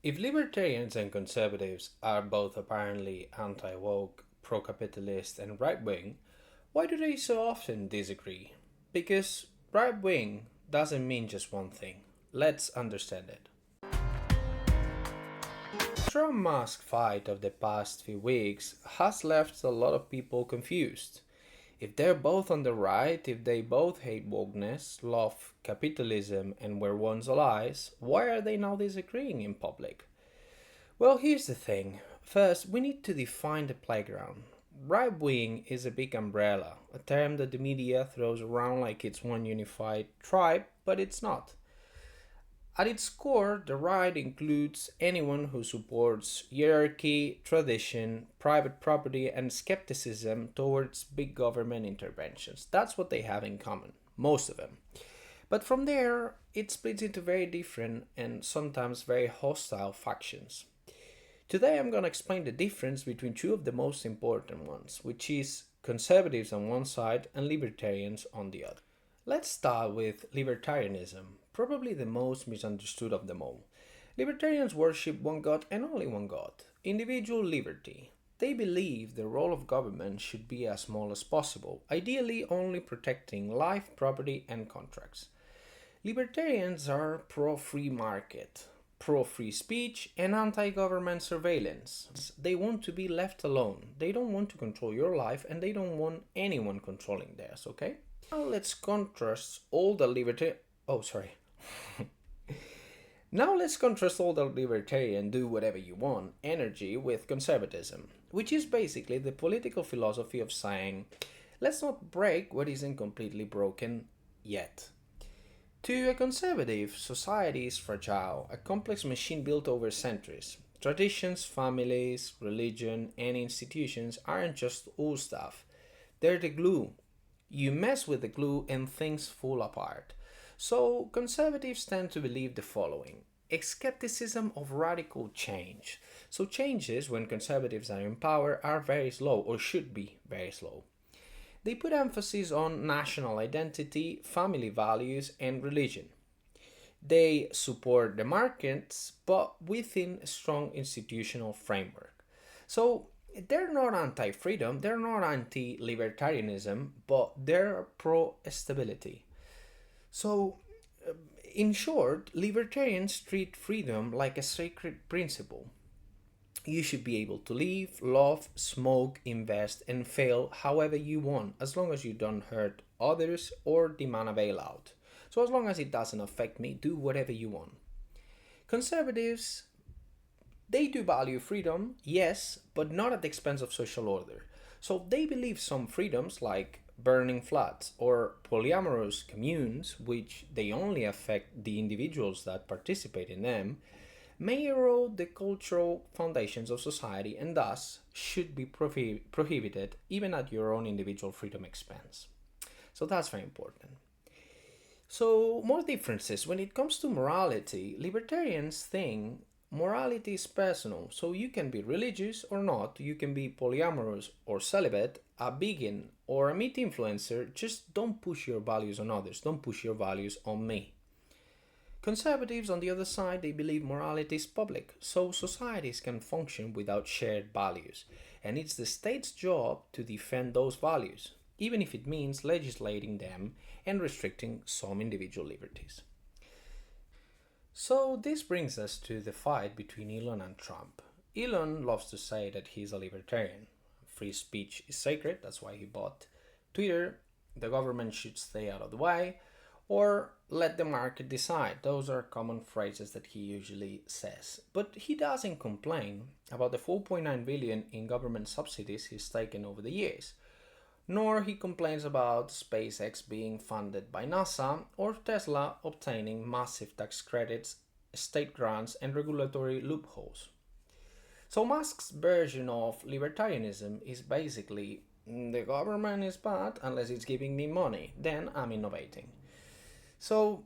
If libertarians and conservatives are both apparently anti woke, pro capitalist, and right wing, why do they so often disagree? Because right wing doesn't mean just one thing. Let's understand it. Trump Musk fight of the past few weeks has left a lot of people confused. If they're both on the right, if they both hate wokeness, love capitalism, and were once allies, why are they now disagreeing in public? Well, here's the thing. First, we need to define the playground. Right wing is a big umbrella, a term that the media throws around like it's one unified tribe, but it's not. At its core, the right includes anyone who supports hierarchy, tradition, private property, and skepticism towards big government interventions. That's what they have in common, most of them. But from there, it splits into very different and sometimes very hostile factions. Today I'm going to explain the difference between two of the most important ones, which is conservatives on one side and libertarians on the other. Let's start with libertarianism, probably the most misunderstood of them all. Libertarians worship one God and only one God, individual liberty. They believe the role of government should be as small as possible, ideally only protecting life, property, and contracts. Libertarians are pro free market, pro free speech, and anti government surveillance. They want to be left alone. They don't want to control your life and they don't want anyone controlling theirs, okay? Now let's contrast all the liberty. Oh, sorry. Now let's contrast all the libertarian do whatever you want energy with conservatism, which is basically the political philosophy of saying, let's not break what isn't completely broken yet. To a conservative, society is fragile, a complex machine built over centuries. Traditions, families, religion, and institutions aren't just old stuff, they're the glue. You mess with the glue and things fall apart. So, conservatives tend to believe the following: a skepticism of radical change. So, changes when conservatives are in power are very slow, or should be very slow. They put emphasis on national identity, family values, and religion. They support the markets, but within a strong institutional framework. So they're not anti freedom, they're not anti libertarianism, but they're pro stability. So, in short, libertarians treat freedom like a sacred principle. You should be able to live, love, smoke, invest, and fail however you want, as long as you don't hurt others or demand a bailout. So, as long as it doesn't affect me, do whatever you want. Conservatives, they do value freedom, yes, but not at the expense of social order. So, they believe some freedoms, like burning flats or polyamorous communes, which they only affect the individuals that participate in them, may erode the cultural foundations of society and thus should be prohibited even at your own individual freedom expense. So that's very important. So, more differences. When it comes to morality, libertarians think morality is personal. So, you can be religious or not, you can be polyamorous or celibate, a vegan or a meat influencer. Just don't push your values on others, don't push your values on me. Conservatives, on the other side, they believe morality is public, so societies can function without shared values, and it's the state's job to defend those values, even if it means legislating them and restricting some individual liberties. So, this brings us to the fight between Elon and Trump. Elon loves to say that he's a libertarian. Free speech is sacred, that's why he bought Twitter. The government should stay out of the way, or let the market decide. Those are common phrases that he usually says. But he doesn't complain about the 4.9 billion in government subsidies he's taken over the years. Nor he complains about SpaceX being funded by NASA or Tesla obtaining massive tax credits, state grants, and regulatory loopholes. So Musk's version of libertarianism is basically the government is bad unless it's giving me money, then I'm innovating. So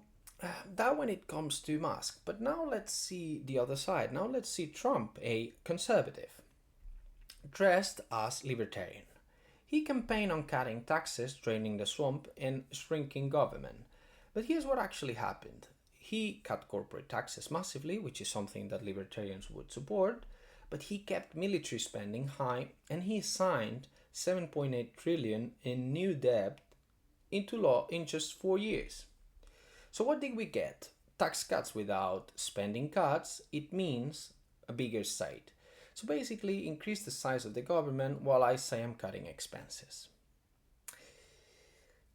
that when it comes to Musk. But now let's see the other side. Now let's see Trump, a conservative, dressed as libertarian. He campaigned on cutting taxes, draining the swamp, and shrinking government. But here's what actually happened. He cut corporate taxes massively, which is something that libertarians would support, but he kept military spending high and he signed 7.8 trillion in new debt into law in just 4 years. So what did we get? Tax cuts without spending cuts. It means a bigger state. So basically increase the size of the government while I say I'm cutting expenses.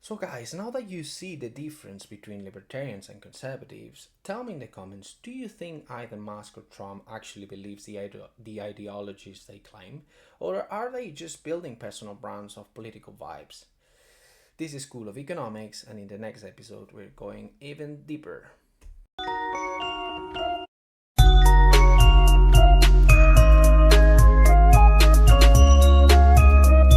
So guys, now that you see the difference between libertarians and conservatives, tell me in the comments, do you think either Musk or Trump actually believes the ideologies they claim? Or are they just building personal brands of political vibes? This is School of Economics, and in the next episode we're going even deeper.